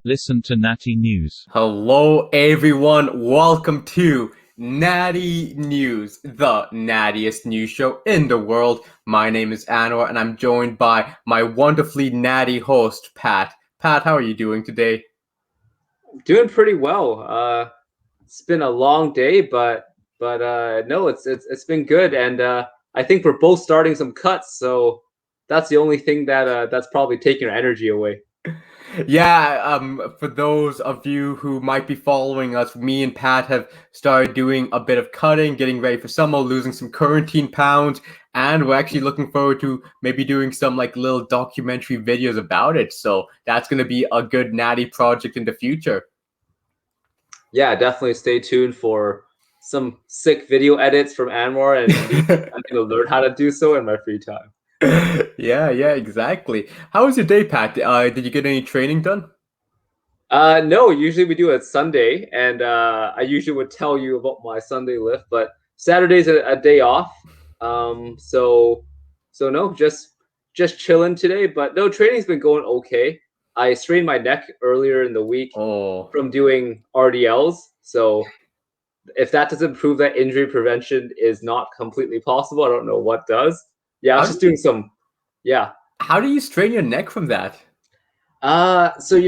Listen to Natty News. Hello, everyone. Welcome to Natty News, the nattiest news show in the world. My name is Anwar, and I'm joined by my wonderfully natty host, Pat. Pat, how are you doing today? Doing pretty well. It's been a long day, but no, it's been good, and I think we're both starting some cuts, so that's the only thing that's probably taking our energy away. Yeah, for those of you who might be following us, me and Pat have started doing a bit of cutting, getting ready for summer, losing some quarantine pounds, and we're actually looking forward to maybe doing some like little documentary videos about it. So that's going to be a good natty project in the future. Yeah, definitely stay tuned for some sick video edits from Anwar, and I'm gonna learn how to do so in my free time. Yeah, exactly. How was your day, Pat? Did you get any training done? No, usually we do it Sunday, and I usually would tell you about my Sunday lift, but Saturday's a day off. So no, just chilling today. But no, training's been going okay. I strained my neck earlier in the week Oh, from doing RDLs. So if that doesn't prove that injury prevention is not completely possible, I don't know what does. Yeah, I was how just do doing some. Yeah. how do you strain your neck from that? So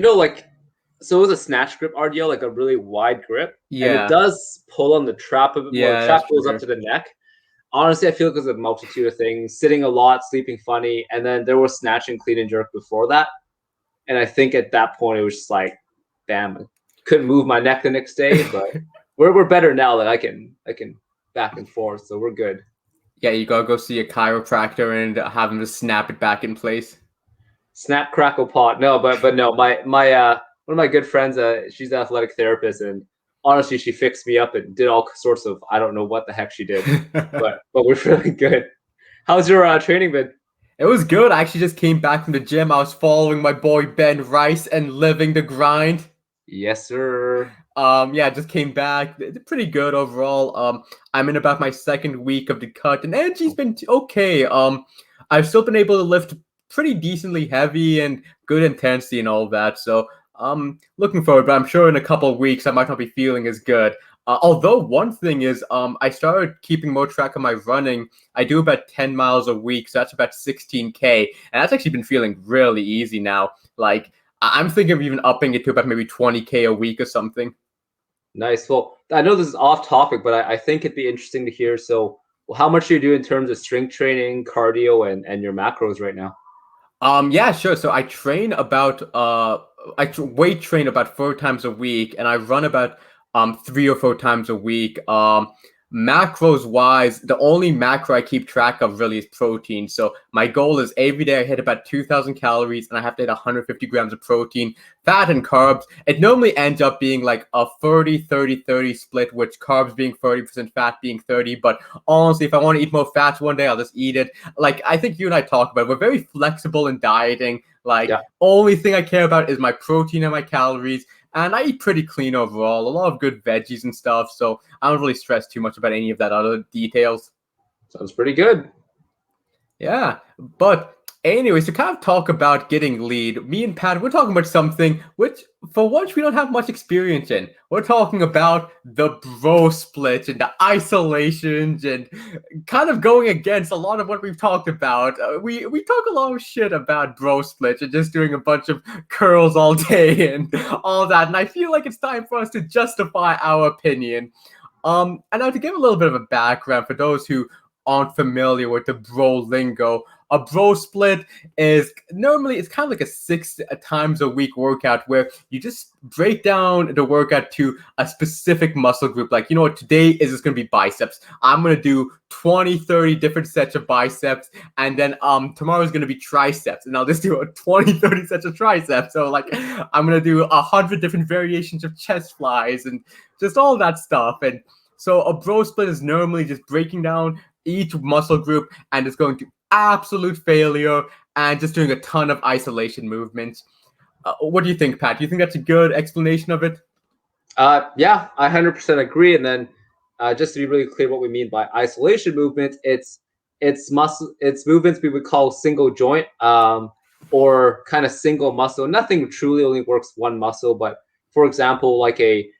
so it was a snatch grip RDL, like a really wide grip, and it Yeah, does pull on the trap a bit more. The yeah, trap that's goes up true. to the neck. Honestly, I feel like there's a multitude of things: sitting a lot, sleeping funny, and then there was snatch and clean and jerk before that. And I think at that point it was just like, damn, I couldn't move my neck the next day. But we're better now. That I can back and forth, so we're good. Yeah, you gotta go see a chiropractor and have him to snap it back in place. Snap crackle pot. No, but no, my one of my good friends, she's an athletic therapist, and honestly, she fixed me up and did all sorts of, I don't know what the heck she did, but we're really good. How's your training been? It was good. I actually just came back from the gym. I was following my boy Ben Rice and living the grind. Yes, sir. Yeah, just came back. It's pretty good overall. I'm in about my second week of the cut, and energy's been okay. I've still been able to lift pretty decently heavy and good intensity and all that. So, looking forward. But I'm sure in a couple of weeks I might not be feeling as good. Although one thing is, I started keeping more track of my running. I do about 10 miles a week, so that's about 16K, and that's actually been feeling really easy now. Like, I'm thinking of even upping it to about maybe 20K a week or something. Nice. Well, I know this is off topic, but I think it'd be interesting to hear. So, well, how much do you do in terms of strength training, cardio, and your macros right now? Yeah, sure. So I train about weight train about 4 times a week, and I run about 3 or 4 times a week. Macros wise, the only macro I keep track of really is protein. So my goal is every day I hit about 2,000 calories, and I have to hit 150 grams of protein, fat and carbs. It normally ends up being like a 30-30-30 split, which carbs being 30%, fat being 30. But honestly, if I want to eat more fats one day, I'll just eat it. Like I think you and I talked about, we're very flexible in dieting. Like Yeah. only thing I care about is my protein and my calories. And I eat pretty clean overall, a lot of good veggies and stuff. So I don't really stress too much about any of that other details. Sounds pretty good. Yeah, but anyways, to kind of talk about getting lead, me and Pat, we're talking about something which, for once, we don't have much experience in. We're talking about the bro split and the isolations and kind of going against a lot of what we've talked about. We talk a lot of shit about bro splits and just doing a bunch of curls all day and all that, and I feel like it's time for us to justify our opinion. And now to give a little bit of a background for those who aren't familiar with the bro lingo, a bro split is normally it's kind of like a 6 times a week workout where you just break down the workout to a specific muscle group. Like, you know what, today is just going to be biceps. I'm going to do 20, 30 different sets of biceps. And then tomorrow's going to be triceps. And I'll just do a 20, 30 sets of triceps. So like I'm going to do 100 different variations of chest flies and just all that stuff. And so a bro split is normally just breaking down each muscle group and it's going to absolute failure and just doing a ton of isolation movements. What do you think, Pat? Do you think that's a good explanation of it? Yeah, I 100% agree. And then, just to be really clear, what we mean by isolation movement, it's movements we would call single joint. or kind of single muscle. Nothing truly only works one muscle, but for example, like a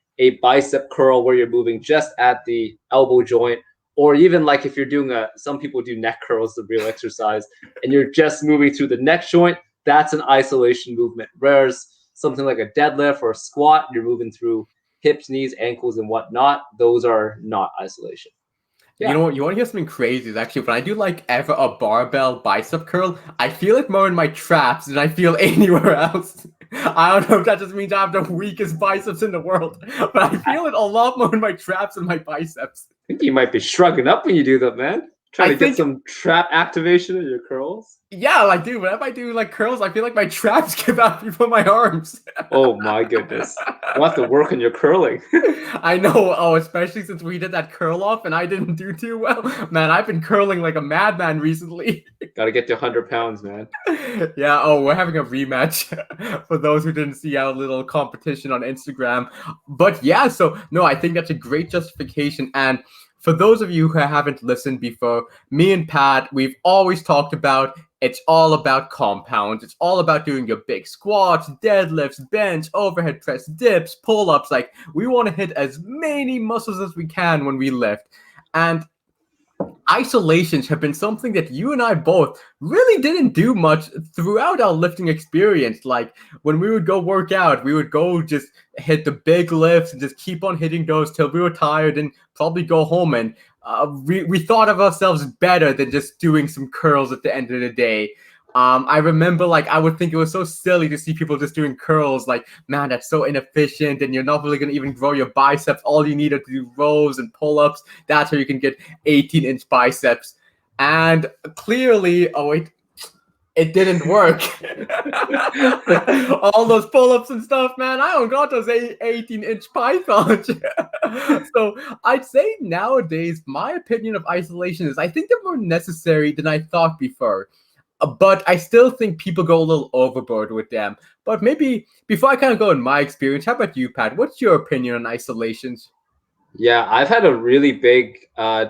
bicep curl where you're moving just at the elbow joint, or even like if you're doing some people do neck curls, the real exercise, and you're just moving through the neck joint, that's an isolation movement. Whereas something like a deadlift or a squat, you're moving through hips, knees, ankles, and whatnot. Those are not isolation. You know what? You want to hear something crazy? Is actually when I do like ever a barbell bicep curl, I feel it more in my traps than I feel anywhere else. I don't know if that just means I have the weakest biceps in the world, but I feel it a lot more in my traps and my biceps. I think you might be shrugging up when you do that, man. Trying I to get think, some trap activation in your curls. yeah, like, dude, whenever I do like curls, I feel like my traps give out before my arms. Oh my goodness. You'll have to work on your curling. I know. Oh, especially since we did that curl off and I didn't do too well. Man, I've been curling like a madman recently. Gotta get to 100 pounds, man. Yeah, oh, we're having a rematch for those who didn't see our little competition on Instagram. But yeah, so no, I think that's a great justification. And for those of you who haven't listened before, me and Pat, we've always talked about it's all about compounds. It's all about doing your big squats, deadlifts, bench, overhead press, dips, pull-ups. Like, we want to hit as many muscles as we can when we lift. And isolations have been something that you and I both really didn't do much throughout our lifting experience. Like, when we would go work out, we would go just hit the big lifts and just keep on hitting those till we were tired and probably go home. And we thought of ourselves better than just doing some curls at the end of the day. I remember, like, I would think it was so silly to see people just doing curls. Like, man, that's so inefficient, and you're not really gonna even grow your biceps. All you need are to do rows and pull-ups. That's how you can get 18-inch biceps. And clearly, oh wait, it didn't work. All those pull-ups and stuff, man, I don't got those 18-inch pythons. So I'd say nowadays, my opinion of isolation is I think they're more necessary than I thought before. But I still think people go a little overboard with them. But maybe before I kind of go in my experience, how about you, Pat? What's your opinion on isolations? Yeah, I've had a really big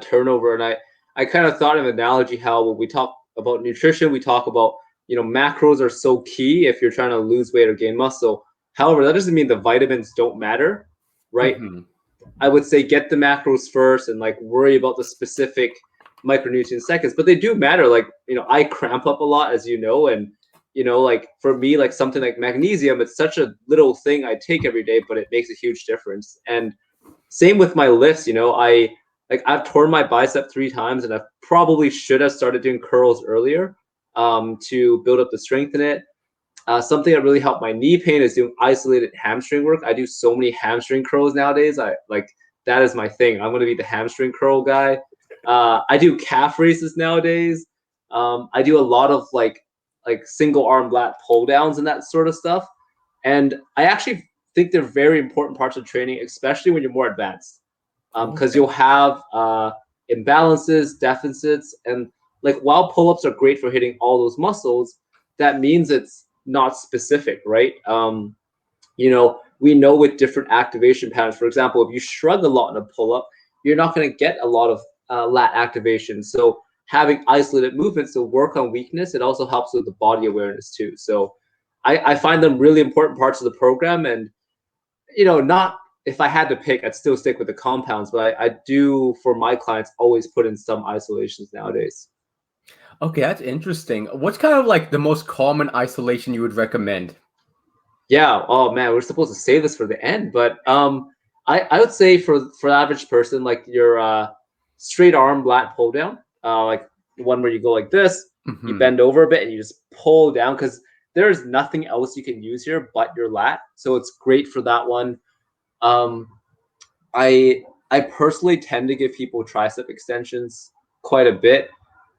turnover, and I kind of thought of an analogy how when we talk about nutrition, we talk about macros are so key if you're trying to lose weight or gain muscle. However, that doesn't mean the vitamins don't matter, right? Mm-hmm. I would say get the macros first and like worry about the specific micronutrients seconds, but they do matter. Like, I cramp up a lot, as you know, and like for me, like something like magnesium, it's such a little thing I take every day, but it makes a huge difference. And same with my lifts, I've torn my bicep 3 times, and I probably should have started doing curls earlier to build up the strength in it. Something that really helped my knee pain is doing isolated hamstring work. I do so many hamstring curls nowadays. That is my thing. I'm going to be the hamstring curl guy. I do calf raises nowadays. I do a lot of like single arm lat pull downs and that sort of stuff. And I actually think they're very important parts of training, especially when you're more advanced, because you'll have imbalances, deficits, and like while pull-ups are great for hitting all those muscles, that means it's not specific, right? We know with different activation patterns, for example, if you shrug a lot in a pull-up, you're not going to get a lot of lat activation. So having isolated movements to work on weakness, it also helps with the body awareness too. So I find them really important parts of the program. And not if I had to pick, I'd still stick with the compounds, but I do for my clients always put in some isolations nowadays. Okay, that's interesting. What's kind of like the most common isolation you would recommend? Yeah. Oh man, we're supposed to save this for the end, but I would say for the average person, like your straight arm lat pull down, like the one where you go like this, you bend over a bit and you just pull down, because there's nothing else you can use here but your lat. So it's great for that one. I personally tend to give people tricep extensions quite a bit.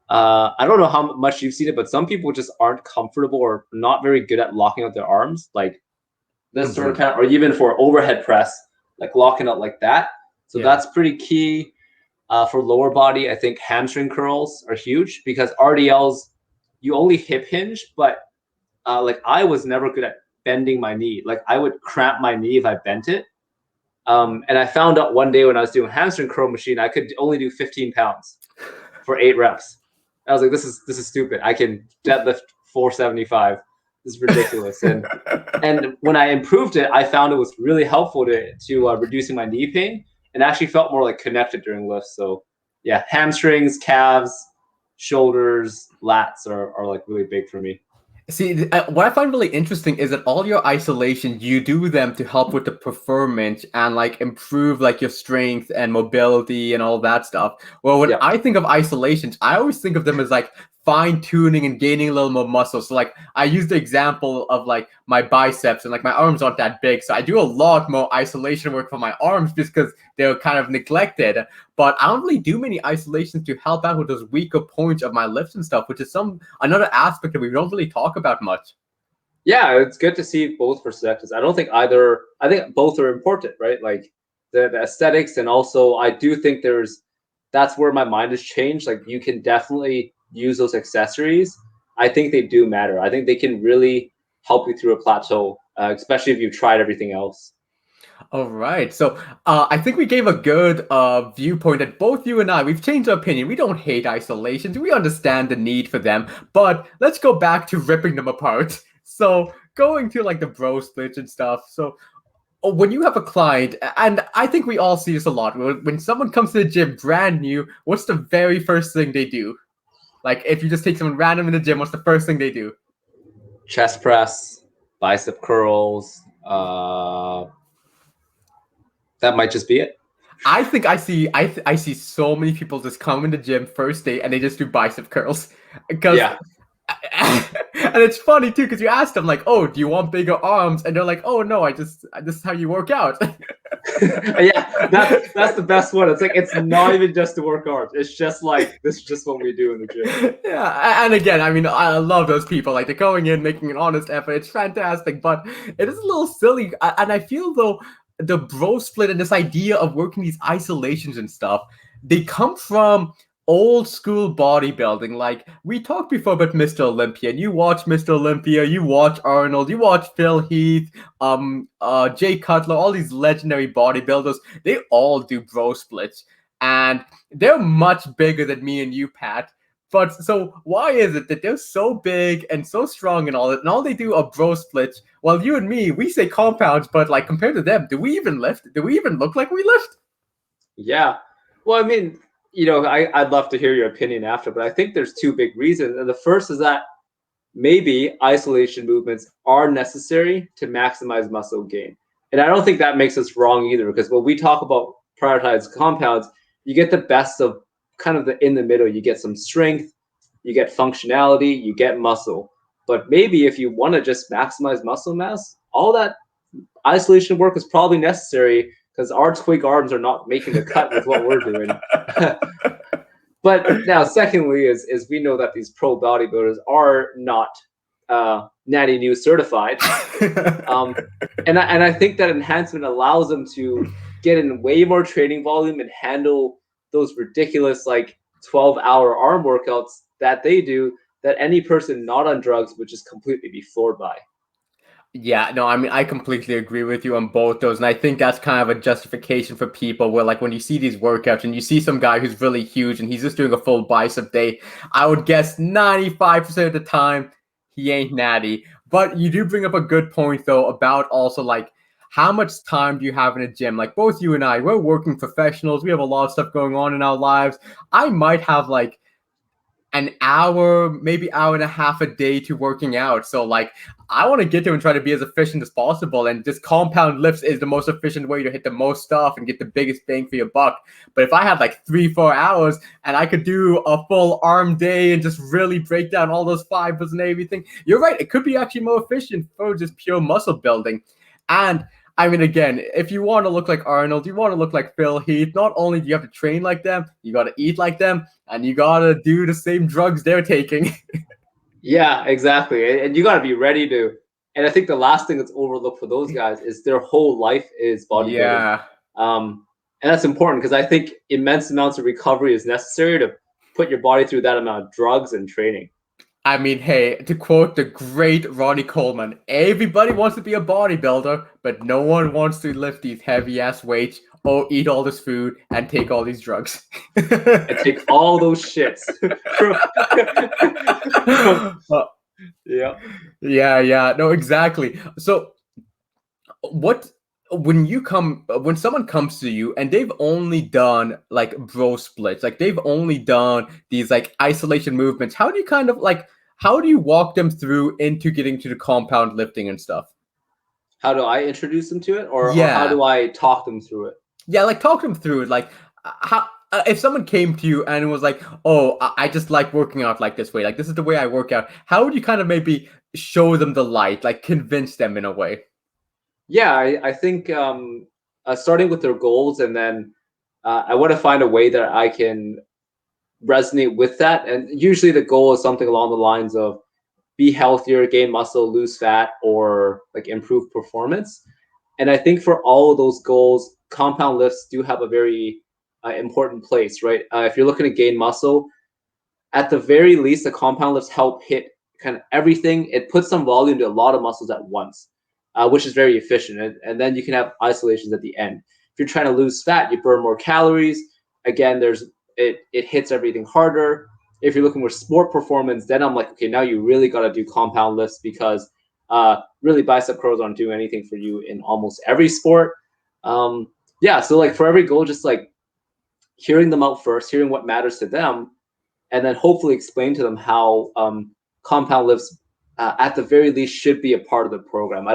I don't know how much you've seen it, but some people just aren't comfortable or not very good at locking out their arms, like this sort of kind of, or even for overhead press, like locking out like that. So that's pretty key. For lower body, I think hamstring curls are huge, because RDLs, you only hip hinge, but like I was never good at bending my knee. Like I would cramp my knee if I bent it. And I found out one day when I was doing hamstring curl machine, I could only do 15 pounds for 8 reps. I was like, this is stupid. I can deadlift 475. This is ridiculous. And when I improved it, I found it was really helpful to reducing my knee pain, and actually felt more like connected during lifts. So yeah, hamstrings, calves, shoulders, lats are like really big for me. See, what I find really interesting is that all your isolations, you do them to help with the performance and like improve like your strength and mobility and all that stuff. Well, when Yeah. I think of isolations, I always think of them as like fine tuning and gaining a little more muscle. So like I use the example of like my biceps and like my arms aren't that big. So I do a lot more isolation work for my arms just because they're kind of neglected. But I don't really do many isolations to help out with those weaker points of my lifts and stuff, which is another aspect that we don't really talk about much. Yeah, it's good to see both perspectives. I don't think either. I think both are important, right? Like the aesthetics, and also I do think that's where my mind has changed. Like you can definitely use those accessories. I think they do matter. I think they can really help you through a plateau, especially if you've tried everything else. All right. So I think we gave a good viewpoint that both you and I, we've changed our opinion. We don't hate isolations. We understand the need for them. But let's go back to ripping them apart. So going to like the bro splits and stuff. So when you have a client, and I think we all see this a lot, when someone comes to the gym brand new, what's the very first thing they do? Like if you just take someone random in the gym, what's the first thing they do? Chest press, bicep curls. That might just be it. I think I see so many people just come in the gym first day and they just do bicep curls because Yeah. and it's funny too because you ask them like, oh, do you want bigger arms? And they're like, oh no, this is how you work out. Yeah, that's the best one. It's like it's not even just to work arms. It's just like this is just what we do in the gym. Yeah, and again, I mean, I love those people. Like they're going in, making an honest effort. It's fantastic, but it is a little silly. And I feel though the bro split and this idea of working these isolations and stuff, they come from old school bodybuilding. Like we talked before about Mr. Olympia, and you watch Mr. Olympia, you watch Arnold, you watch Phil Heath, Jay Cutler, all these legendary bodybuilders. They all do bro splits, and they're much bigger than me and you, Pat. But so why is it that they're so big and so strong and all that, and all they do are bro splits? While you and me, we say compounds, but like compared to them, do we even lift? Do we even look like we lift? Yeah. Well, I mean, I'd love to hear your opinion after, but I think there's two big reasons. And the first is that maybe isolation movements are necessary to maximize muscle gain. And I don't think that makes us wrong either, because when we talk about prioritized compounds, you get the best of kind of in the middle. You get some strength, you get functionality, you get muscle. But maybe if you want to just maximize muscle mass, all that isolation work is probably necessary because our twig arms are not making the cut with what we're doing. But now, secondly, is we know that these pro bodybuilders are not Natty News certified, and I think that enhancement allows them to get in way more training volume and handle those ridiculous like 12-hour arm workouts that they do that any person not on drugs would just completely be floored by. Yeah, no, I mean, I completely agree with you on both those. And I think that's kind of a justification for people where, like, when you see these workouts and you see some guy who's really huge and he's just doing a full bicep day, I would guess 95% of the time he ain't natty. But you do bring up a good point, though, about also, like, how much time do you have in a gym? Like, both you and I, we're working professionals. We have a lot of stuff going on in our lives. I might have, like, an hour, maybe hour and a half a day to working out. So like I want to get there and try to be as efficient as possible. And just compound lifts is the most efficient way to hit the most stuff and get the biggest bang for your buck. But if I had like 3-4 hours and I could do a full arm day and just really break down all those fibers and everything, you're right. It could be actually more efficient for just pure muscle building. And I mean, again, if you want to look like Arnold, you want to look like Phil Heath, not only do you have to train like them, you got to eat like them, and you got to do the same drugs they're taking. Yeah, exactly. And you got to be ready to. And I think the last thing that's overlooked for those guys is their whole life is bodybuilding. Yeah. And that's important because I think immense amounts of recovery is necessary to put your body through that amount of drugs and training. I mean, hey, to quote the great Ronnie Coleman, everybody wants to be a bodybuilder, but no one wants to lift these heavy-ass weights or eat all this food and take all these drugs. And take all those shits. Yeah. Yeah. No, exactly. So what when someone comes to you and they've only done like bro splits, like they've only done these like isolation movements, how do you kind of like how do you walk them through into getting to the compound lifting and stuff? How do I introduce them to it, or how Yeah. do I talk them through it? Yeah, like talk them through it. Like, how if someone came to you and was like, "Oh, I just like working out like this way. Like, this is the way I work out." How would you kind of maybe show them the light, like convince them in a way? Yeah, I think starting with their goals, and then I want to find a way that I can resonate with that. And usually the goal is something along the lines of be healthier, gain muscle, lose fat, or like improve performance. And I think for all of those goals, compound lifts do have a very important place, right? If you're looking to gain muscle, at the very least, the compound lifts help hit kind of everything. It puts some volume to a lot of muscles at once, which is very efficient. And then you can have isolations at the end. If you're trying to lose fat, you burn more calories. Again, it hits everything harder. If you're looking for sport performance, then I'm like, okay, now you really got to do compound lifts because really bicep curls aren't doing anything for you in almost every sport. Yeah, so like for every goal, just like hearing them out first, hearing what matters to them, and then hopefully explain to them how compound lifts, at the very least, should be a part of the program.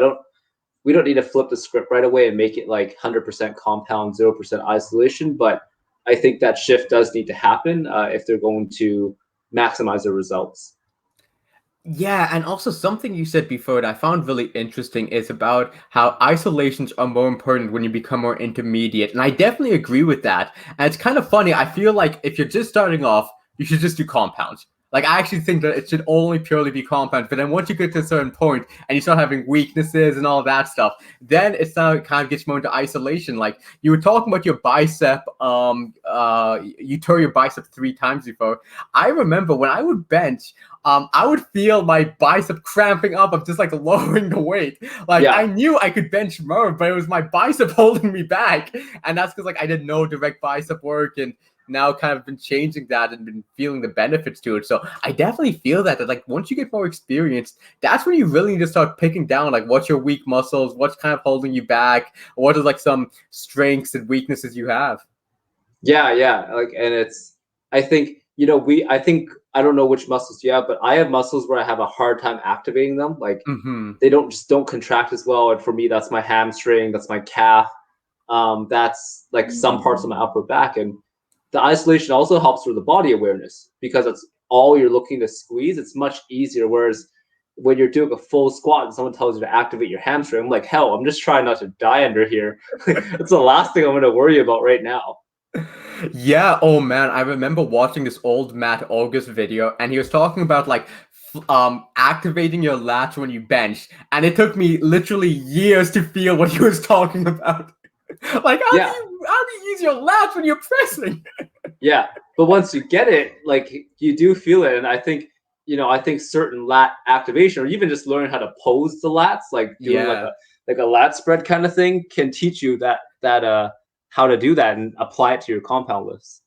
We don't need to flip the script right away and make it like 100% compound, 0% isolation, but I think that shift does need to happen if they're going to maximize their results. Yeah, and also something you said before that I found really interesting is about how isolations are more important when you become more intermediate. And I definitely agree with that. And it's kind of funny. I feel like if you're just starting off, you should just do compounds. Like I actually think that it should only purely be compounds. But then once you get to a certain point and you start having weaknesses and all that stuff, then it's now it kind of gets more into isolation. Like you were talking about your bicep, you tore your bicep 3 times before. I remember when I would bench, I would feel my bicep cramping up of just like lowering the weight. Like I Yeah, knew I could bench more, but it was my bicep holding me back. And that's because like I did no direct bicep work and now kind of been changing that and been feeling the benefits to it. So I definitely feel that like once you get more experienced, that's when you really need to start picking down like what's your weak muscles, what's kind of holding you back, what are like some strengths and weaknesses you have. yeah. Like, and it's, I think, I think, I don't know which muscles you have, but I have muscles where I have a hard time activating them. Like, Mm-hmm. they don't contract as well. And for me, that's my hamstring, that's my calf, that's like some parts of my upper back. And the isolation also helps with the body awareness because it's all you're looking to squeeze. It's much easier. Whereas when you're doing a full squat and someone tells you to activate your hamstring, I'm like, hell, I'm just trying not to die under here. That's the last thing I'm going to worry about right now. Yeah, oh man, I remember watching this old Matt August video and he was talking about like activating your lats when you bench, and it took me literally years to feel what he was talking about. Like Yeah, how do you use your lats when you're pressing? yeah. But once you get it, like you do feel it. And I think, I think certain lat activation or even just learning how to pose the lats, like doing Yeah. like a lat spread kind of thing can teach you that how to do that and apply it to your compound lifts.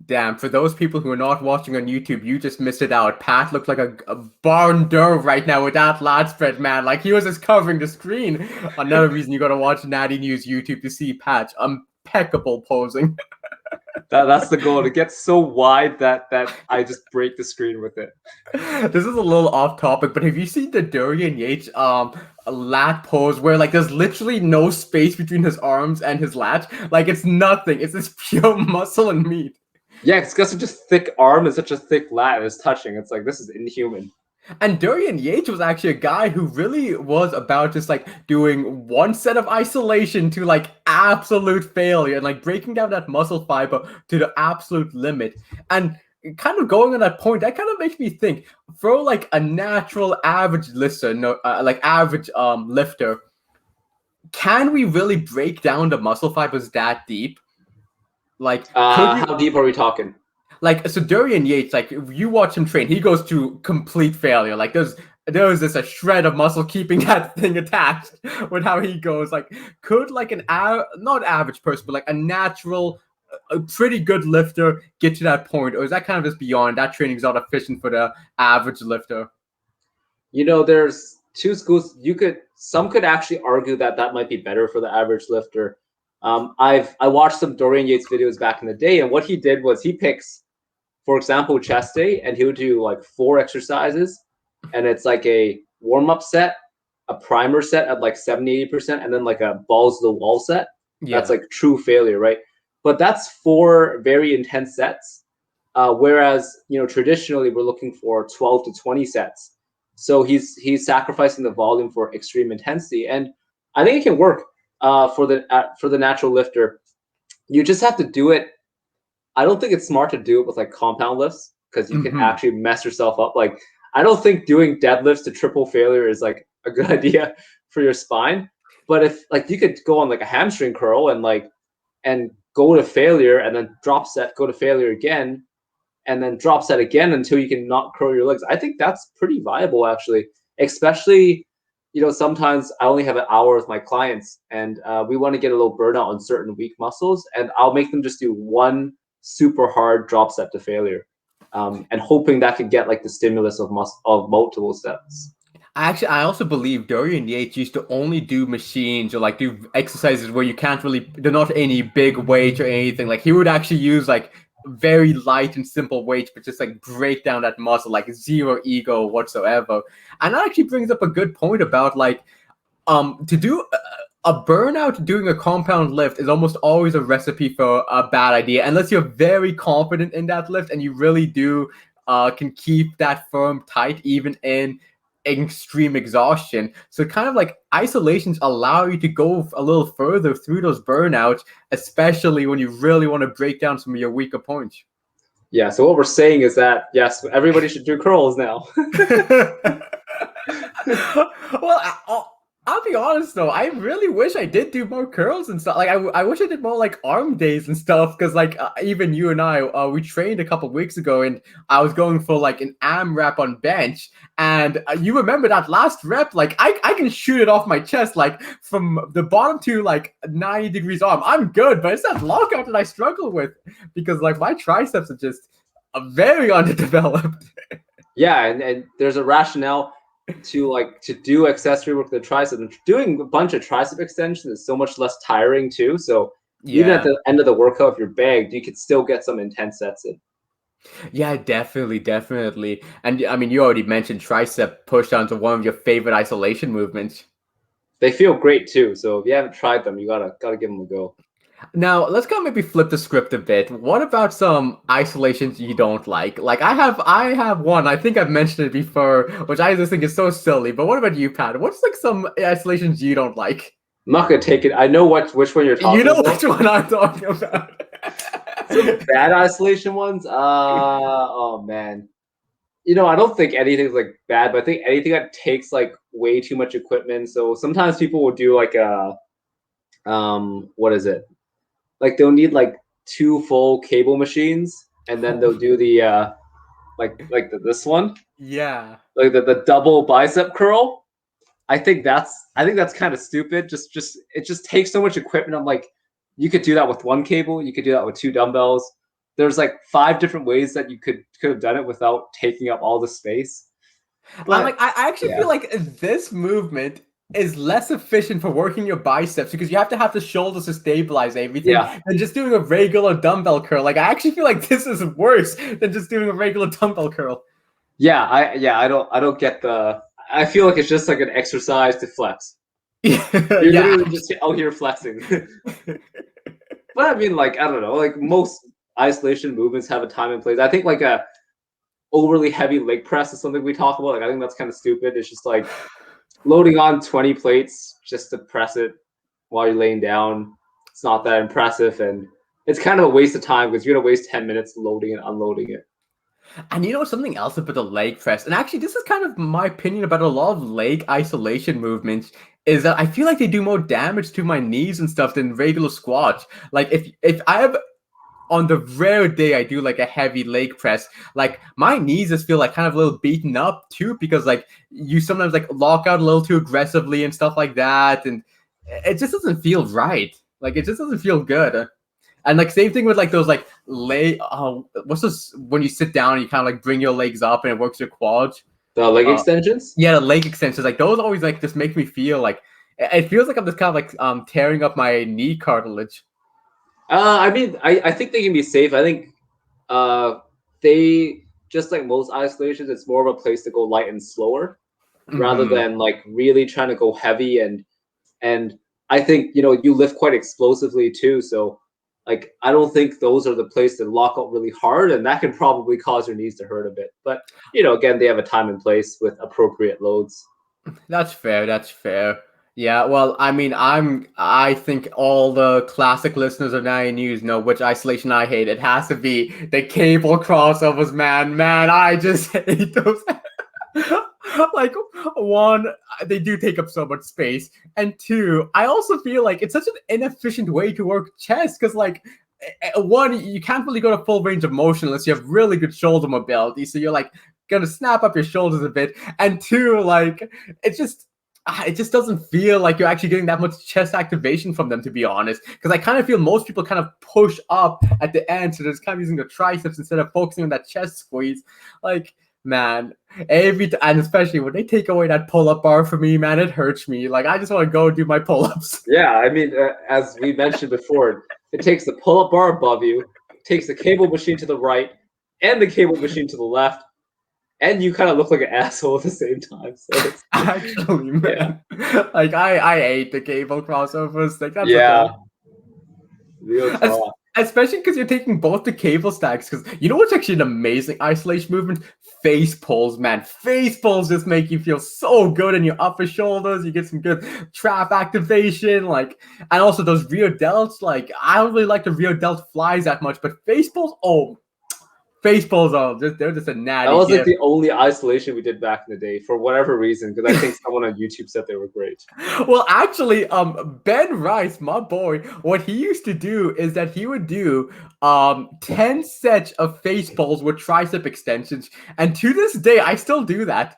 Damn, for those people who are not watching on YouTube, you just missed it out. Pat looked like a barn dove right now with that lat spread, man. Like he was just covering the screen. Another reason you gotta watch Natty News YouTube to see Pat's impeccable posing. That's the goal, to get so wide that I just break the screen with it. This is a little off topic, but have you seen the Dorian Yates lat pose where like there's literally no space between his arms and his lat? Like it's nothing. It's just pure muscle and meat. Yeah, it's got such a thick arm and such a thick lat. It's touching. It's like this is inhuman. And Dorian Yates was actually a guy who really was about just like doing one set of isolation to like absolute failure and like breaking down that muscle fiber to the absolute limit. And kind of going on that point, that kind of makes me think for like a natural average listener, no, like average lifter, can we really break down the muscle fibers that deep? Like, could How you? deep are we talking? Like so Dorian Yates, like if you watch him train, he goes to complete failure. Like there's this a shred of muscle keeping that thing attached with how he goes. Like could like not average person, but like a natural, a pretty good lifter get to that point, or is that kind of just beyond that training is not efficient for the average lifter? There's two schools. Some could actually argue that that might be better for the average lifter. I watched some Dorian Yates videos back in the day, and what he did was he picks, for example, chest day, and he would do like 4 exercises, and it's like a warm-up set, a primer set at like 70-80%, and then like a balls to the wall set. That's Yeah. like true failure, right? But that's 4 very intense sets. Whereas traditionally we're looking for 12 to 20 sets. So he's sacrificing the volume for extreme intensity, and I think it can work for the natural lifter. You just have to do it. I don't think it's smart to do it with like compound lifts because you can Hmm. actually mess yourself up. Like I don't think doing deadlifts to triple failure is like a good idea for your spine. But if like you could go on like a hamstring curl and go to failure and then drop set, go to failure again, and then drop set again until you can not curl your legs. I think that's pretty viable actually, especially sometimes I only have an hour with my clients and we want to get a little burnout on certain weak muscles, and I'll make them just do one super hard drop set to failure, and hoping that could get like the stimulus of multiple sets. I also believe Dorian Yates used to only do machines or like do exercises where you can't really, they're not any big weight or anything. Like he would actually use like very light and simple weights, but just like break down that muscle, like zero ego whatsoever. And that actually brings up a good point about like, to do a burnout doing a compound lift is almost always a recipe for a bad idea, unless you're very confident in that lift and you really do can keep that firm tight even in extreme exhaustion. So kind of like isolations allow you to go a little further through those burnouts, especially when you really want to break down some of your weaker points. Yeah, so what we're saying is that yes, everybody should do curls now. Well, I'll be honest though. I really wish I did do more curls and stuff. Like I wish I did more like arm days and stuff. Because like even you and I, we trained a couple weeks ago, and I was going for like an AMRAP on bench. And you remember that last rep? Like I can shoot it off my chest, like from the bottom to like 90 degrees arm. I'm good, but it's that lockout that I struggle with because like my triceps are just very underdeveloped. Yeah, and there's a rationale to do accessory work with the tricep. And doing a bunch of tricep extensions is so much less tiring too. So even at Yeah. the end of the workout, if you're bagged, you could still get some intense sets in. Yeah, definitely, definitely. And I mean, you already mentioned tricep push downs are one of your favorite isolation movements. They feel great too. So if you haven't tried them, you gotta give them a go. Now, let's go maybe flip the script a bit. What about some isolations you don't like? Like I have one. I think I've mentioned it before, which I just think is so silly. But what about you, Pat? What's like some isolations you don't like? I'm not gonna take it. I know which one you're You talking know about. which one I'm talking about. Some bad isolation ones. Oh man. I don't think anything's like bad, but I think anything that takes like way too much equipment. So sometimes people will do like a what is it? Like they'll need like 2 full cable machines, and then they'll do the this one, Yeah. like the double bicep curl. I think that's kind of stupid. Just it just takes so much equipment. I'm like, you could do that with 1 cable, you could do that with 2 dumbbells. There's like 5 different ways that you could have done it without taking up all the space. I'm But like, I actually yeah, feel like this movement is less efficient for working your biceps because you have the shoulders to stabilize everything yeah, than just doing a regular dumbbell curl. Like, I actually feel like this is worse than just doing a regular dumbbell curl. I don't get the. I feel like it's just like an exercise to flex. You're Yeah. literally just out here flexing. But I mean, like, I don't know, like most isolation movements have a time and place. I think like a overly heavy leg press is something we talk about. Like, I think that's kind of stupid. It's just like loading on 20 plates just to press it while you're laying down. It's not that impressive, and it's kind of a waste of time because you're gonna waste 10 minutes loading and unloading it. And you know something else about the leg press, and actually this is kind of my opinion about a lot of leg isolation movements, is that I feel like they do more damage to my knees and stuff than regular squats. Like if I have on the rare day I do like a heavy leg press, like my knees just feel like kind of a little beaten up too, because like you sometimes like lock out a little too aggressively and stuff like that, and it just doesn't feel right. Like it just doesn't feel good. And like same thing with like those like what's this when you sit down and you kind of like bring your legs up and it works your quads. The leg extensions? Yeah, the leg extensions, like those always like just make me feel like it feels like I'm just kind of like tearing up my knee cartilage. I mean, I think they can be safe. I think they just like most isolations, it's more of a place to go light and slower rather than like really trying to go heavy and I think you lift quite explosively too. So like I don't think those are the place to lock up really hard, and that can probably cause your knees to hurt a bit. But again, they have a time and place with appropriate loads. That's fair. That's fair. Yeah, well, I mean, I think all the classic listeners of Natty News know which isolation I hate. It has to be the cable crossovers, man. Man, I just hate those. Like, one, they do take up so much space, and two, I also feel like it's such an inefficient way to work chess because, like, one, you can't really go to full range of motion unless you have really good shoulder mobility. So you're like gonna snap up your shoulders a bit, and two, like, it just doesn't feel like you're actually getting that much chest activation from them, to be honest. Because I kind of feel most people kind of push up at the end, so they're just kind of using the triceps instead of focusing on that chest squeeze. Like, man, and especially when they take away that pull-up bar for me, man, it hurts me. Like, I just want to go do my pull-ups. Yeah, I mean, as we mentioned before, it takes the pull-up bar above you, takes the cable machine to the right, and the cable machine to the left, and you kind of look like an asshole at the same time. So it's, actually, man, like I hate the cable crossovers. Like that's real talk. Especially because you're taking both the cable stacks. Because you know what's actually an amazing isolation movement? Face pulls, man. Face pulls just make you feel so good in your upper shoulders. You get some good trap activation, like, and also those rear delts. Like, I don't really like the rear delt flies that much, but face pulls, face pulls are they're just a natty. That was like the only isolation we did back in the day for whatever reason, because I think someone on YouTube said they were great. Well, actually, Ben Rice, my boy, what he used to do is that he would do 10 sets of face pulls with tricep extensions, and to this day, I still do that.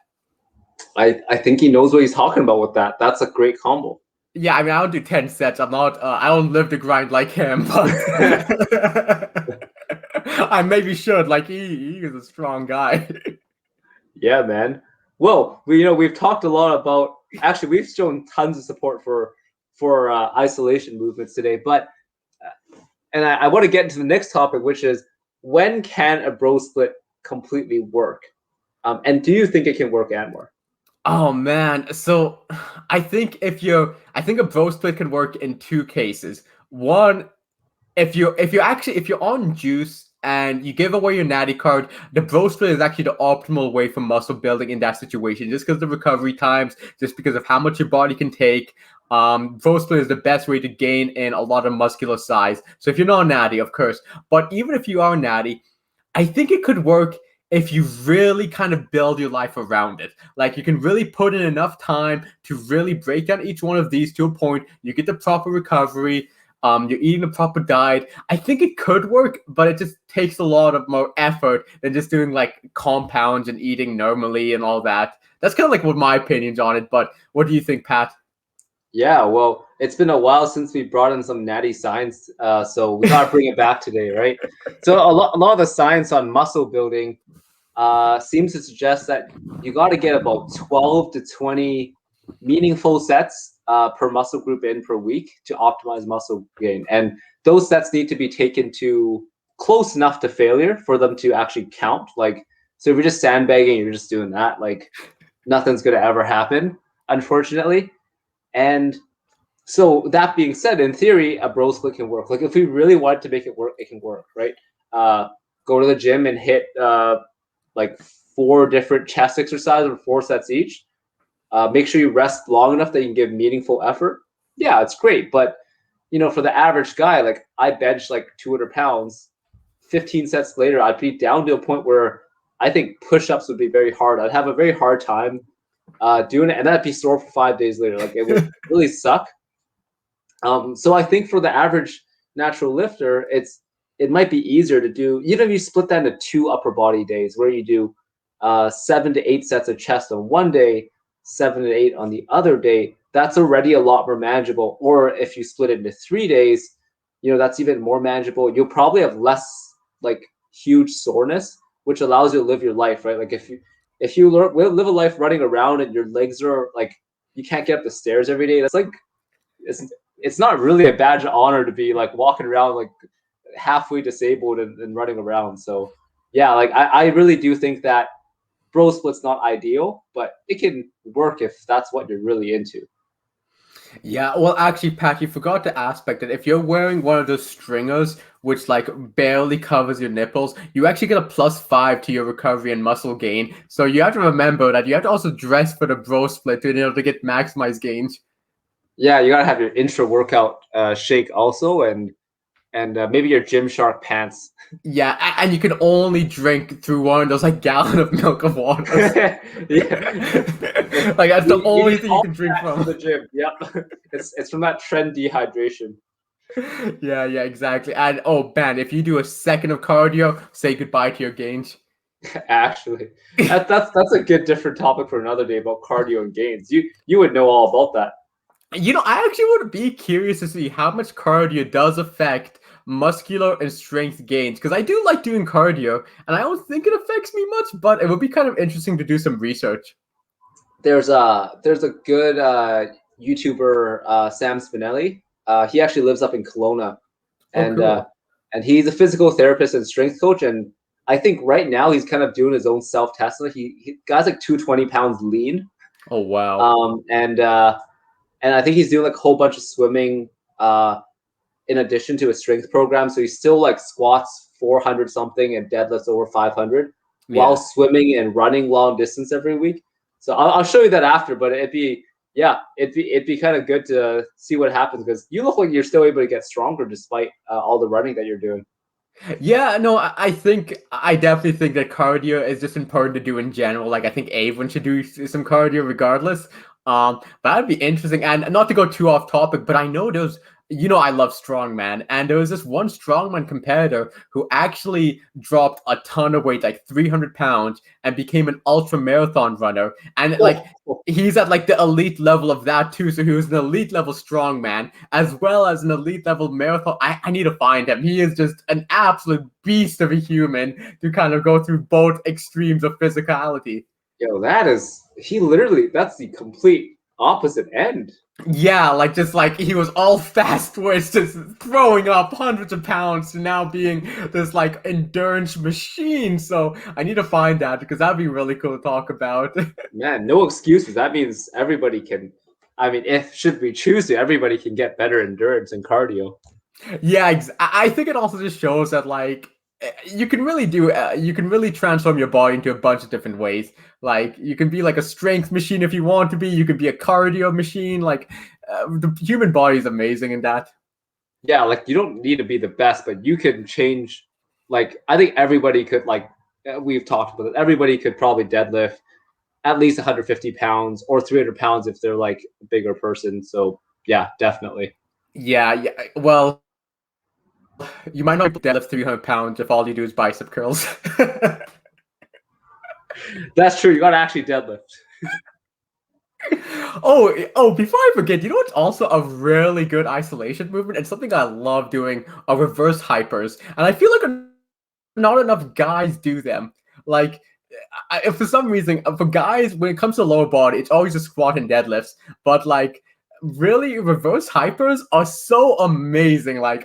I think he knows what he's talking about with that. That's a great combo. Yeah, I mean, I don't do 10 sets. I'm not. I don't live the grind like him, but I maybe should. Like he is a strong guy. Yeah, man. Well, we've talked a lot about. Actually, we've shown tons of support for isolation movements today, but and I want to get into the next topic, which is when can a bro split completely work? And do you think it can work, Anwar? Oh man, so I think I think a bro split can work in two cases. One, if you're on juice and you give away your natty card, the bro split is actually the optimal way for muscle building in that situation. Just because of the recovery times, just because of how much your body can take. Bro split is the best way to gain in a lot of muscular size. So if you're not natty, of course, but even if you are natty, I think it could work if you really kind of build your life around it. Like you can really put in enough time to really break down each one of these to a point. You get the proper recovery. You're eating the proper diet. I think it could work, but it just takes a lot of more effort than just doing like compounds and eating normally and all that. That's kind of like what my opinions on it. But what do you think, Pat? Yeah, well, it's been a while since we brought in some natty science, so we gotta bring it back today, right? So a lot of the science on muscle building seems to suggest that you got to get about 12 to 20 meaningful sets per muscle group in per week to optimize muscle gain, and those sets need to be taken to close enough to failure for them to actually count. Like, so if you're just sandbagging, you're just doing that, like nothing's gonna ever happen, unfortunately. And so that being said, in theory, a bro split can work. Like if we really want to make it work, it can work, right? Go to the gym and hit like 4 different chest exercises or 4 sets each. Make sure you rest long enough that you can give meaningful effort. Yeah, it's great. But for the average guy, like I bench like 200 pounds, 15 sets later, I'd be down to a point where I think push-ups would be very hard. I'd have a very hard time doing it, and that'd be sore for 5 days later. Like it would really suck. So I think for the average natural lifter, it might be easier to do, even if you split that into 2 upper body days where you do 7 to 8 sets of chest on one day, 7 to 8 on the other day. That's already a lot more manageable. Or if you split it into 3 days, that's even more manageable. You'll probably have less like huge soreness, which allows you to live your life, right? Like if you live a life running around and your legs are like you can't get up the stairs every day, that's like it's not really a badge of honor to be like walking around like halfway disabled and running around. So yeah, like I really do think that bro split's not ideal, but it can work if that's what you're really into. Yeah, well, actually, Pat, you forgot the aspect that if you're wearing one of those stringers, which like barely covers your nipples, you actually get a +5 to your recovery and muscle gain. So you have to remember that you have to also dress for the bro split to be able to get maximized gains. Yeah, you gotta have your intra workout shake also, and maybe your Gymshark pants. Yeah, and you can only drink through one of those like gallon of milk of water. Yeah, like that's the only thing you all can drink that from the gym. Yep, it's from that trend dehydration. Yeah, exactly. And oh man, if you do a second of cardio, say goodbye to your gains. Actually, that's a good different topic for another day about cardio and gains. You would know all about that. You know, I actually would be curious to see how much cardio does affect muscular and strength gains because I do like doing cardio and I don't think it affects me much, but it would be kind of interesting to do some research. There's a good YouTuber Sam Spinelli. He actually lives up in Kelowna, Oh, and cool. and he's a physical therapist and strength coach. And I think right now he's kind of doing his own self testing. He guy's like 220 pounds lean, Oh, wow. and I think he's doing like a whole bunch of swimming in addition to a strength program. So he still like squats 400 something and deadlifts over 500 while Yeah. swimming and running long distance every week. So I'll show you that after, but it'd be kind of good to see what happens because you look like you're still able to get stronger despite all the running that you're doing. Yeah, no, I definitely think that cardio is just important to do in general. Like, I think everyone should do some cardio regardless. But that'd be interesting. And not to go too off topic, but I know I love strongman, and there was this one strongman competitor who actually dropped a ton of weight, like 300 pounds, and became an ultra marathon runner. And like, he's at like the elite level of that too. So he was an elite level strongman as well as an elite level marathon. I need to find him. He is just an absolute beast of a human to kind of go through both extremes of physicality. Yo, that's the complete opposite end. Yeah, like just like he was all fast twitch, just throwing up hundreds of pounds to now being this like endurance machine. So I need to find that because that'd be really cool to talk about. Man, no excuses. That means everybody can. I mean, if should we choose to, everybody can get better endurance and cardio. Yeah, I think it also just shows that like you can really transform your body into a bunch of different ways. Like you can be like a strength machine if you want to be. You can be a cardio machine. Like the human body is amazing in that. Yeah, like you don't need to be the best, but you can change. Like I think everybody could we've talked about it. Everybody could probably deadlift at least 150 pounds or 300 pounds if they're like a bigger person. So yeah, definitely. Yeah. Well, you might not deadlift 300 pounds if all you do is bicep curls. That's true. You got to actually deadlift. Before I forget, you know what's also a really good isolation movement and something I love doing are reverse hypers. And I feel like not enough guys do them. Like, if for some reason, for guys, when it comes to lower body, it's always just squat and deadlifts. But like, really, reverse hypers are so amazing. Like,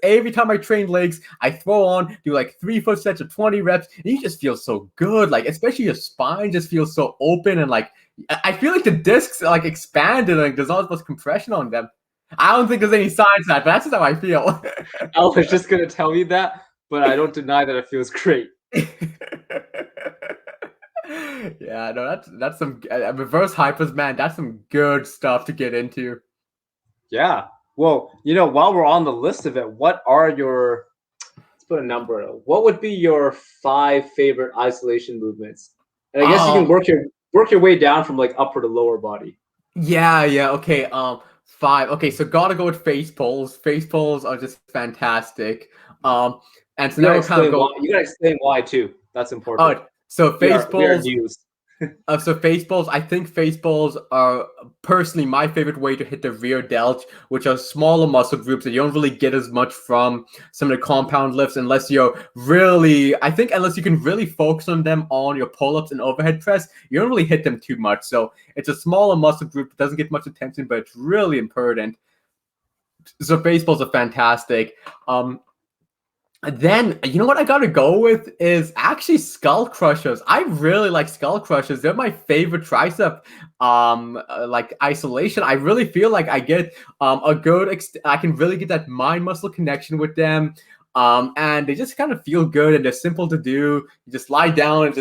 every time I train legs, I throw on, do like 3-foot sets of 20 reps, and you just feel so good. Like, especially your spine just feels so open, and like, I feel like the discs like expanded, and like, there's not as much compression on them. I don't think there's any science to that, but that's just how I feel. I was just gonna tell you that, but I don't deny that it feels great. Yeah, no, that's some reverse hypers, man. That's some good stuff to get into. Yeah. Well, while we're on the list of it, what are your let's put a number. What would be your 5 favorite isolation movements? And I guess you can work your way down from like upper to lower body. Yeah, okay. 5. Okay, so gotta go with face pulls. Face pulls are just fantastic. And so now we'll kind of go. You gotta explain why too. That's important. So face We are pulls. news. So face balls, I think face balls are personally my favorite way to hit the rear delt, which are smaller muscle groups that you don't really get as much from some of the compound lifts unless you're really, I think unless you can really focus on them on your pull-ups and overhead press, you don't really hit them too much. So it's a smaller muscle group that doesn't get much attention, but it's really important. So baseballs are fantastic. Then you know what I gotta go with is actually skull crushers. I really like skull crushers. They're my favorite tricep like isolation. I really feel like I get a good I can really get that mind muscle connection with them. And they just kind of feel good and they're simple to do. You just lie down and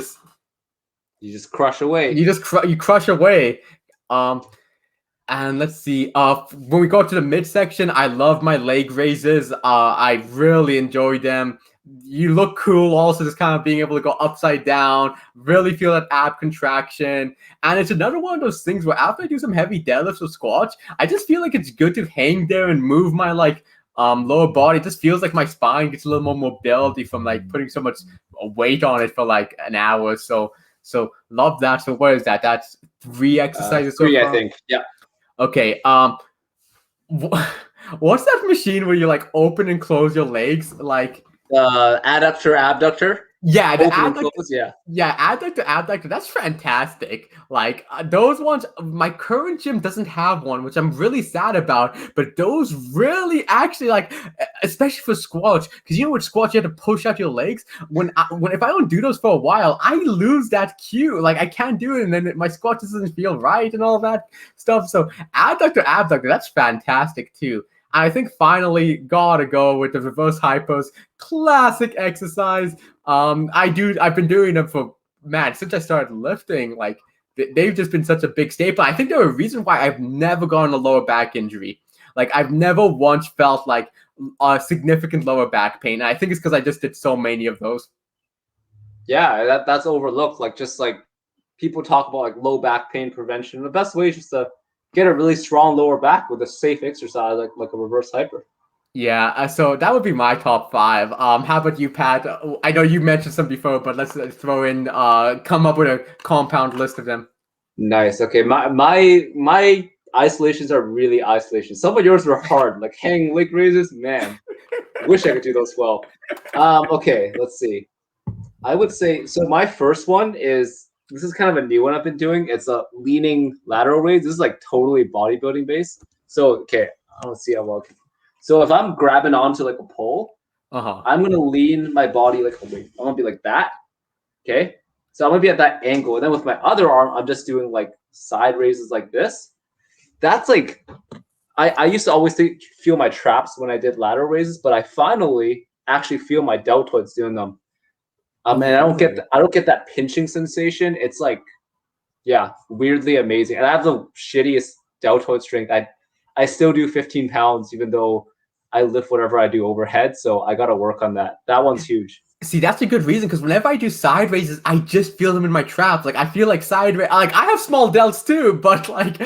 You just crush away. you crush away. And let's see. When we go to the midsection, I love my leg raises. I really enjoy them. You look cool. Also, just kind of being able to go upside down. Really feel that ab contraction. And it's another one of those things where after I do some heavy deadlifts or squats, I just feel like it's good to hang there and move my lower body. It just feels like my spine gets a little more mobility from like putting so much weight on it for like an hour. So love that. So what is that? That's 3 exercises so Three, far. I think. Yeah. Okay. What's that machine where you like open and close your legs? Like Adductor, abductor. yeah, the Open and adductor. close, yeah. Yeah, abductor. That's fantastic. Like those ones. My current gym doesn't have one, which I'm really sad about. But those really actually like, especially for squats, because you know with squats you have to push out your legs. When if I don't do those for a while, I lose that cue. Like I can't do it, and then my squat just doesn't feel right and all that stuff. So abductor. That's fantastic too. I think finally gotta go with the reverse hypos. Classic exercise. I've been doing them for since I started lifting. Like they've just been such a big staple. I think they're a reason why I've never gotten a lower back injury. Like I've never once felt like a significant lower back pain. And I think it's because I just did so many of those. Yeah, that's overlooked. Like just like people talk about like low back pain prevention. The best way is just to get a really strong lower back with a safe exercise like a reverse hyper. Yeah, so that would be my top 5. How about you, Pat? I know you mentioned some before, but let's throw in come up with a compound list of them. Nice. Okay, my isolations are really isolations. Some of yours were hard, like hanging leg raises. Man, wish I could do those well. Okay, let's see. I would say so. My first one is this is kind of a new one I've been doing. It's a leaning lateral raise. This is like totally bodybuilding based. So okay, I don't see how well. So if I'm grabbing onto like a pole, I'm gonna lean my body like I'm gonna be like that. Okay, so I'm gonna be at that angle, and then with my other arm, I'm just doing like side raises like this. That's like I used to always feel my traps when I did lateral raises, but I finally actually feel my deltoids doing them. And I don't get that pinching sensation. It's like, yeah, weirdly amazing. And I have the shittiest deltoid strength. I still do 15 pounds, even though I lift whatever I do overhead. So I got to work on that. That one's huge. See, that's a good reason because whenever I do side raises, I just feel them in my traps. Like I feel like like I have small delts too, but like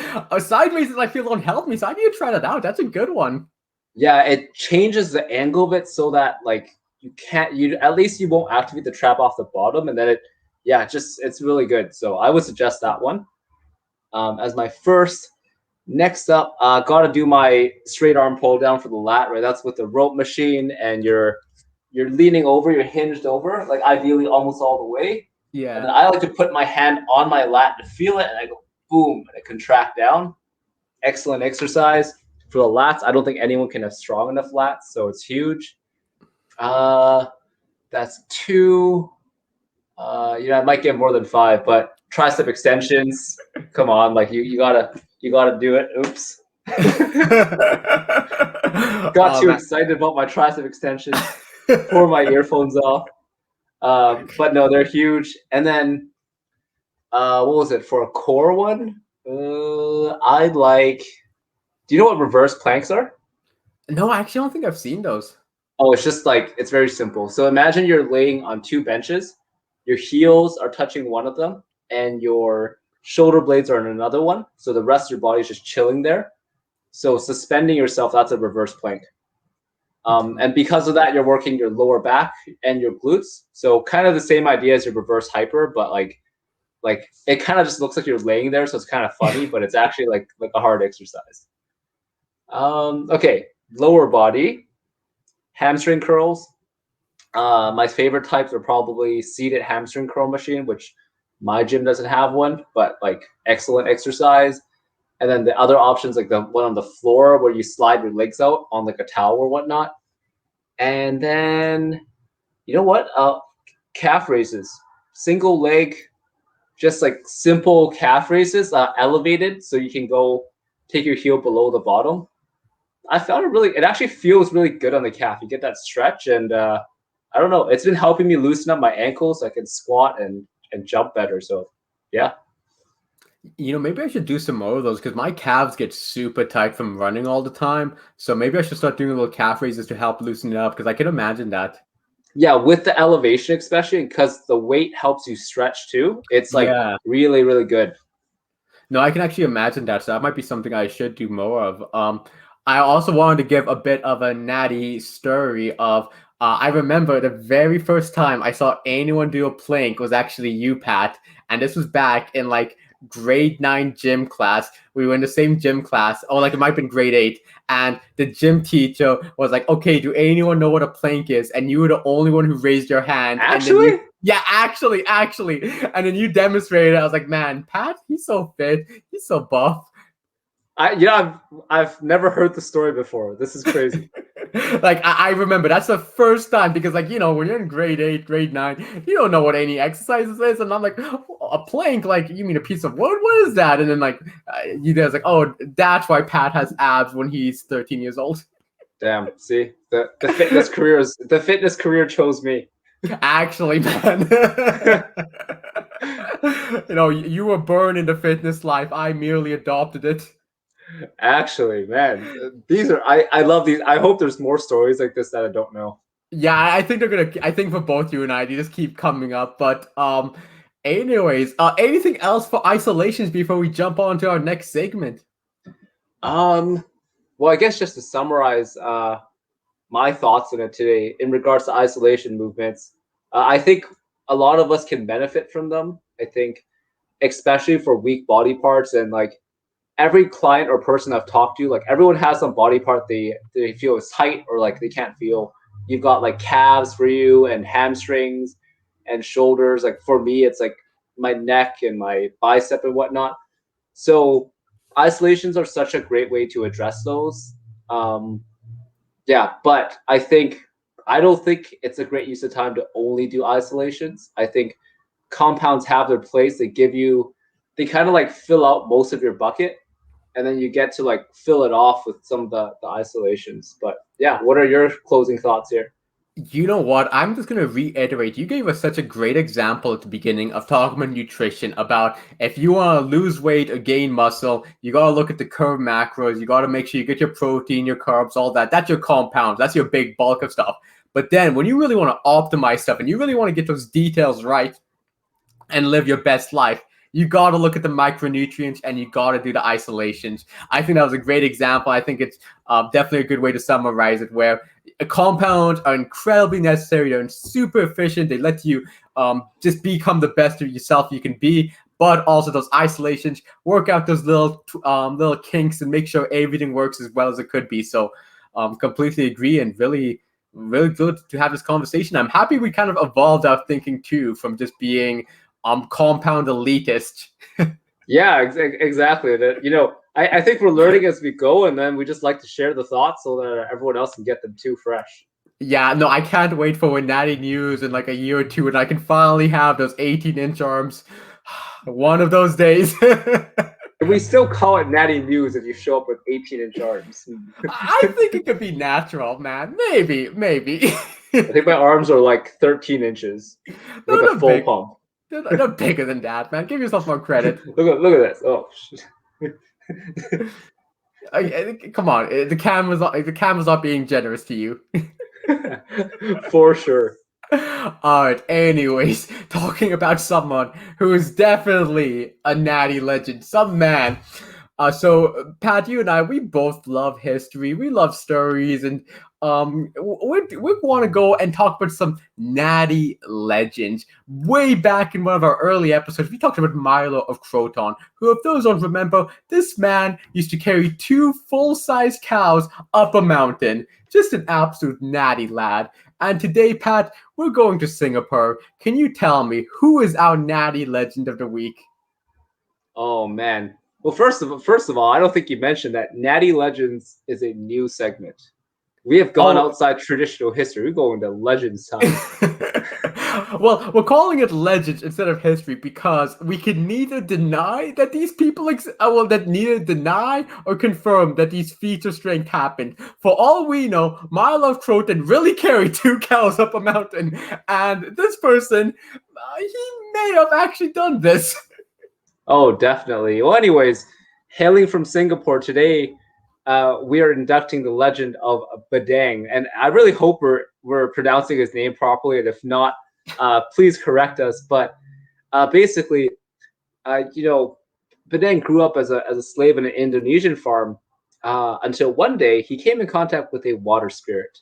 side raises I feel don't help me. So I need to try that out. That's a good one. Yeah, it changes the angle of it so that like you at least you won't activate the trap off the bottom, and then it's really good. So I would suggest that one as my first. Next up, gotta do my straight arm pull down for the lat, right? That's with the rope machine, and you're leaning over, you're hinged over, like ideally almost all the way. Yeah. And then I like to put my hand on my lat to feel it, and I go boom, and I contract down. Excellent exercise for the lats. I don't think anyone can have strong enough lats, so it's huge. That's 2. I might get more than 5, but tricep extensions. Come on, like you gotta do it. Oops. Got too excited about my tricep extensions. Tore my earphones off. But no, they're huge. And then what was it for a core one? I'd like. Do you know what reverse planks are? No, I actually don't think I've seen those. Oh, it's just like it's very simple. So imagine you're laying on 2 benches. Your heels are touching one of them, and your shoulder blades are in another one. So the rest of your body is just chilling there. So suspending yourself, that's a reverse plank. And because of that, you're working your lower back and your glutes. So kind of the same idea as your reverse hyper, but like like it kind of just looks like you're laying there, so it's kind of funny, but it's actually like a hard exercise. Okay, lower body, hamstring curls. My favorite types are probably seated hamstring curl machine, which my gym doesn't have one, but like excellent exercise. And then the other options, like the one on the floor where you slide your legs out on like a towel or whatnot. And then, you know what? Calf raises, single leg, just like simple calf raises, elevated, so you can go take your heel below the bottom. I found it actually feels really good on the calf. You get that stretch, and I don't know, it's been helping me loosen up my ankles so I can squat and jump better. So yeah. Maybe I should do some more of those because my calves get super tight from running all the time. So maybe I should start doing little calf raises to help loosen it up because I can imagine that. Yeah, with the elevation, especially because the weight helps you stretch too. It's like really, really good. No, I can actually imagine that. So that might be something I should do more of. I also wanted to give a bit of a natty story of. I remember the very first time I saw anyone do a plank was actually you, Pat, and this was back in like grade 9 gym class. We were in the same gym class, or like it might have been grade 8, and the gym teacher was like, "Okay, do anyone know what a plank is?" And you were the only one who raised your hand. Actually? And then yeah, actually. And then you demonstrated. I was like, man, Pat, he's so fit. He's so buff. I've never heard the story before. This is crazy. Like I remember that's the first time because like when you're in grade 8, grade 9, you don't know what any exercises is, and I'm like, a plank, like you mean a piece of wood? What is that? And then like you guys like, oh, that's why Pat has abs when he's 13 years old. Damn, see the fitness career chose me. Actually, man. You were born in the fitness life. I merely adopted it. Actually, man, I love these. I hope there's more stories like this that I don't know. Yeah, I think I think for both you and I, they just keep coming up. But anyways, anything else for isolations before we jump on to our next segment? Well, I guess just to summarize my thoughts on it today in regards to isolation movements, I think a lot of us can benefit from them. I think, especially for weak body parts, and like every client or person I've talked to, like everyone has some body part they feel is tight or like they can't feel. You've got like calves for you and hamstrings and shoulders. Like for me, it's like my neck and my bicep and whatnot. So isolations are such a great way to address those. Yeah, but I don't think it's a great use of time to only do isolations. I think compounds have their place. They kind of like fill out most of your bucket, and then you get to like fill it off with some of the isolations. But yeah, what are your closing thoughts here? You know what? I'm just going to reiterate. You gave us such a great example at the beginning of talking about nutrition, about if you want to lose weight or gain muscle, you got to look at the curve macros. You got to make sure you get your protein, your carbs, all that. That's your compounds. That's your big bulk of stuff. But then when you really want to optimize stuff and you really want to get those details right and live your best life, you got to look at the micronutrients and you got to do the isolations. I think that was a great example. I think it's definitely a good way to summarize it, where compounds are incredibly necessary. They're super efficient. They let you just become the best of yourself you can be. But also those isolations, work out those little kinks and make sure everything works as well as it could be. So completely agree, and really, really good to have this conversation. I'm happy we kind of evolved our thinking too from just being compound elitist. Yeah, exactly. That I think we're learning as we go, and then we just like to share the thoughts so that everyone else can get them too fresh. Yeah, no, I can't wait for when Natty News in like a year or two, and I can finally have those 18-inch arms. One of those days. We still call it Natty News if you show up with 18-inch arms. I think it could be natural, man. Maybe. I think my arms are like 13 inches with a full pump. They're bigger than that, man. Give yourself more credit. Look at this. Oh, come on. The camera's not being generous to you. For sure. All right. Anyways, talking about someone who is definitely a natty legend, some man. So Pat, you and I, we both love history. We love stories, and we want to go and talk about some Natty Legends. Way back in one of our early episodes, we talked about Milo of Croton, who, if those don't remember, this man used to carry 2 full-size cows up a mountain. Just an absolute natty lad. And today, Pat, we're going to Singapore. Can you tell me who is our Natty Legend of the week? Oh man. Well, first of all, I don't think you mentioned that Natty Legends is a new segment. We have gone outside traditional history. We're going to Legends time. Well, we're calling it Legends instead of history because we can neither deny that these people neither deny or confirm that these feats of strength happened. For all we know, Milo of Croton really carried 2 cows up a mountain, and this person, he may have actually done this. Oh, definitely. Well, anyways, hailing from Singapore today, we are inducting the legend of Badang, and I really hope we're pronouncing his name properly, and if not, please correct us. But basically, Badang grew up as a slave in an Indonesian farm until one day he came in contact with a water spirit.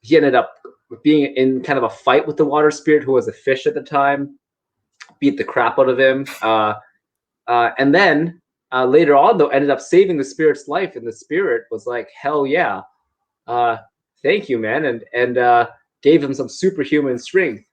He ended up being in kind of a fight with the water spirit, who was a fish at the time. Beat the crap out of him, and then later on, though, ended up saving the spirit's life, and the spirit was like, "Hell yeah, thank you, man," and gave him some superhuman strength.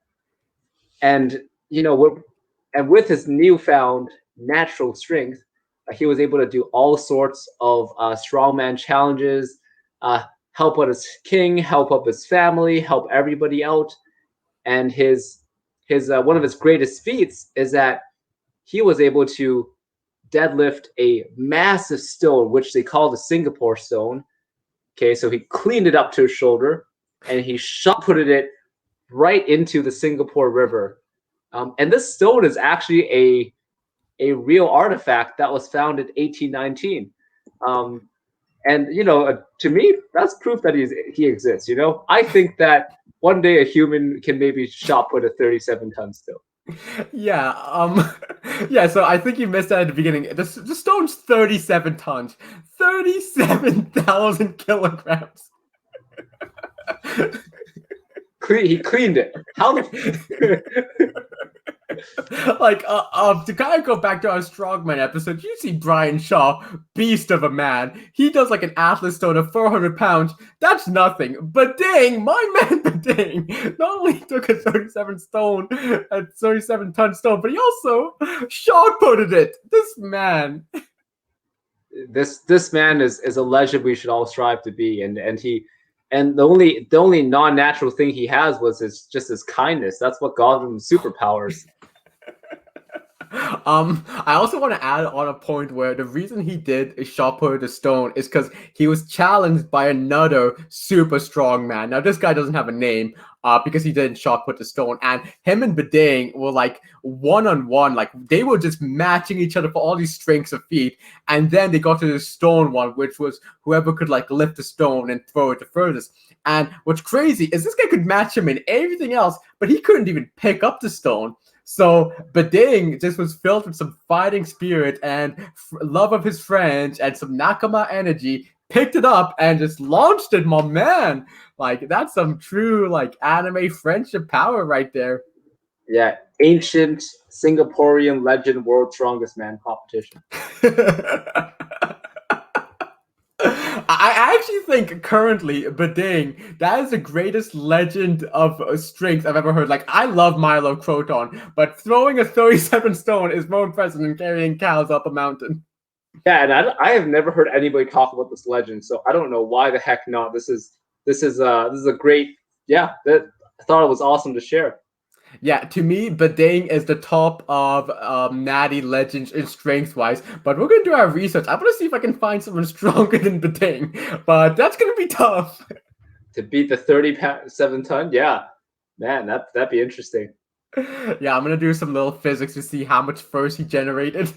And and with his newfound natural strength, he was able to do all sorts of strongman challenges, help out his king, help up his family, help everybody out, and his one of his greatest feats is that he was able to deadlift a massive stone, which they call the Singapore stone. Okay, so he cleaned it up to his shoulder and he shot putted it right into the Singapore River. And this stone is actually a real artifact that was found in 1819. And to me, that's proof that he exists. I think that one day a human can maybe shot put a 37-ton stone. Yeah, yeah, so I think you missed that at the beginning. The stone's 37 tons. 37,000 kilograms. He cleaned it. How the Like, to kind of go back to our Strongman episode, you see Brian Shaw, beast of a man. He does like an Atlas stone of 400 pounds. That's nothing. But dang, my man Badang not only took a 37-ton stone, but he also shot putted it. This man. This man is a legend we should all strive to be, and the only non-natural thing he has was his kindness. That's what got him superpowers. I also want to add on a point where the reason he did shot put the stone is because he was challenged by another super strong man. Now this guy doesn't have a name, because he didn't shot put the stone, and him and Badang were like one-on-one, like they were just matching each other for all these strengths of feet, and then they got to the stone one, which was whoever could like lift the stone and throw it the furthest. And what's crazy is this guy could match him in everything else, but he couldn't even pick up the stone. So Badang just was filled with some fighting spirit and love of his friends and some Nakama energy, picked it up and just launched it, my man. Like, that's some true like anime friendship power right there. Yeah, ancient Singaporean legend, world's strongest man competition. I actually think currently Badang, that is the greatest legend of strength I've ever heard. Like, I love Milo Croton, but throwing a 37 stone is more impressive than carrying cows up a mountain. Yeah, and I have never heard anybody talk about this legend, so I don't know why the heck not. This is a great, I thought it was awesome to share. Yeah, to me, Badang is the top of Natty Legends in strength-wise, but we're going to do our research. I'm going to see if I can find someone stronger than Badang, but that's going to be tough. To beat the 37-ton? Yeah, man, that'd be interesting. Yeah, I'm going to do some little physics to see how much force he generated.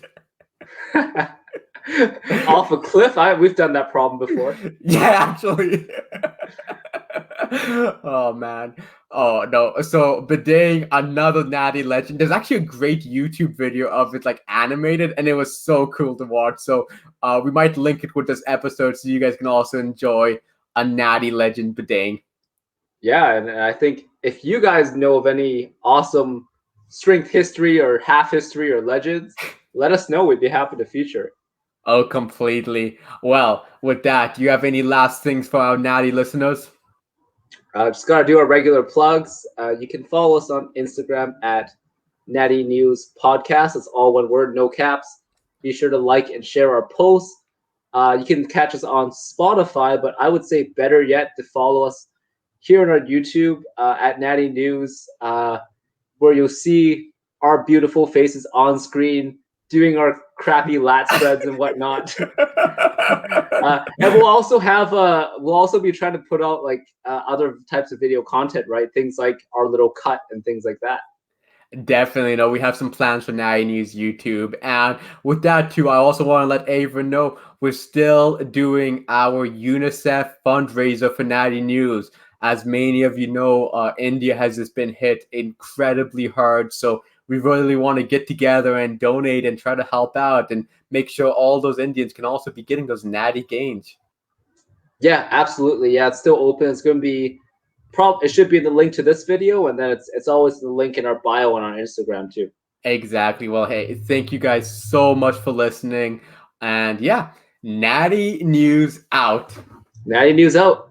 Off a cliff? We've done that problem before. Yeah, actually. Oh man. Oh no. So bidding another Natty Legend. There's actually a great YouTube video of it like animated, and it was so cool to watch. So we might link it with this episode so you guys can also enjoy a Natty Legend bidding. Yeah, and I think if you guys know of any awesome strength history or half history or legends, let us know. We'd be happy to feature it. Oh, completely. Well, with that, do you have any last things for our Natty listeners? Just gotta do our regular plugs. You can follow us on Instagram at Natty News Podcast. It's all one word, no caps. Be sure to like and share our posts. You can catch us on Spotify, but I would say better yet to follow us here on our YouTube at Natty News, where you'll see our beautiful faces on screen doing our crappy lat spreads and whatnot. And we'll also be trying to put out like other types of video content, right? Things like our little cut and things like that. Definitely, no. We have some plans for Natty News YouTube, and with that too, I also want to let Ava know we're still doing our Unicef fundraiser for Natty News. As many of you know, India has just been hit incredibly hard, so we really want to get together and donate and try to help out and make sure all those Indians can also be getting those natty gains. Yeah, absolutely. Yeah, it's still open. It's going to be it should be in the link to this video, and then it's always the link in our bio and on Instagram too. Exactly. Well, hey, thank you guys so much for listening. And yeah, Natty News out. Natty News out.